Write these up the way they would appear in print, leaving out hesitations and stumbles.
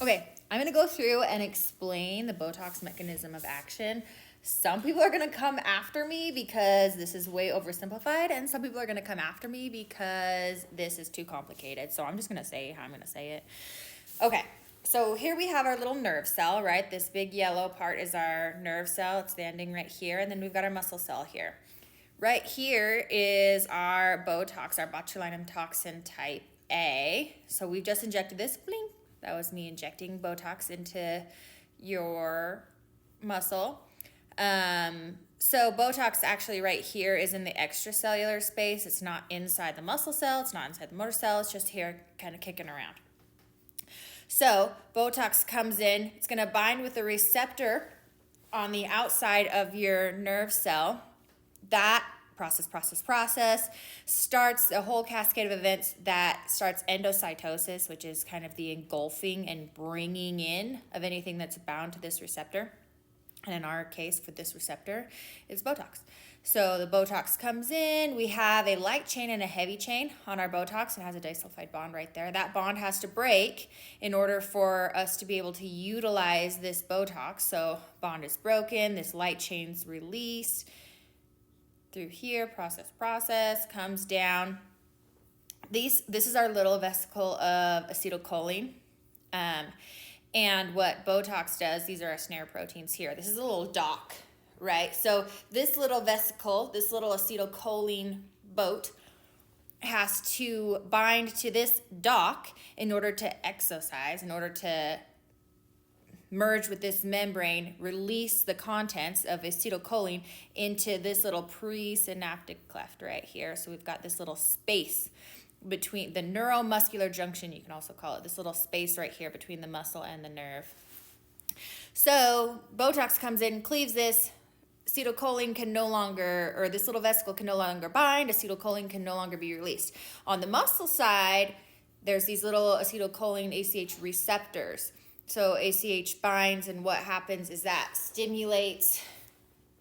Okay, I'm gonna go through and explain the Botox mechanism of action. Some people are gonna come after me because this is way oversimplified, and some people are gonna come after me because this is too complicated. So I'm just gonna say how I'm gonna say it. Okay, so here we have our little nerve cell, right? This big yellow part is our nerve cell. It's the ending right here, and then we've got our muscle cell here. Right here is our Botox, our botulinum toxin type A. So we've just injected this, bling. That was me injecting Botox into your muscle. So Botox actually right here is in the extracellular space. It's not inside the muscle cell. It's not inside the motor cell. It's just here kind of kicking around. So Botox comes in. It's going to bind with the receptor on the outside of your nerve cell. That process starts a whole cascade of events that starts endocytosis, which is kind of the engulfing and bringing in of anything that's bound to this receptor. And in our case, for this receptor, it's Botox. So the Botox comes in. We have a light chain and a heavy chain on our Botox. It has a disulfide bond right there. That bond has to break in order for us to be able to utilize this Botox. So bond is broken. This light chain's released through here, process, comes down. This is our little vesicle of acetylcholine. And what Botox does, these are our snare proteins here. This is a little dock, right? So this little vesicle, this little acetylcholine boat has to bind to this dock in order to exercise, in order to merge with this membrane, release the contents of acetylcholine into this little presynaptic cleft right here. So we've got this little space between the neuromuscular junction, you can also call it, this little space right here between the muscle and the nerve. So Botox comes in, cleaves this, acetylcholine can no longer, or this little vesicle can no longer bind, acetylcholine can no longer be released. On the muscle side, there's these little acetylcholine ACH receptors. So ACH binds, and what happens is that stimulates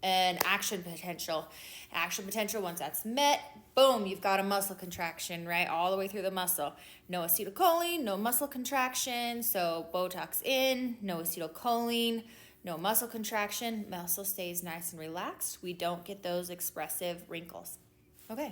an action potential. Action potential, once that's met, boom, you've got a muscle contraction, right? All the way through the muscle. No acetylcholine, no muscle contraction. So Botox in, no acetylcholine, no muscle contraction. Muscle stays nice and relaxed. We don't get those expressive wrinkles. Okay.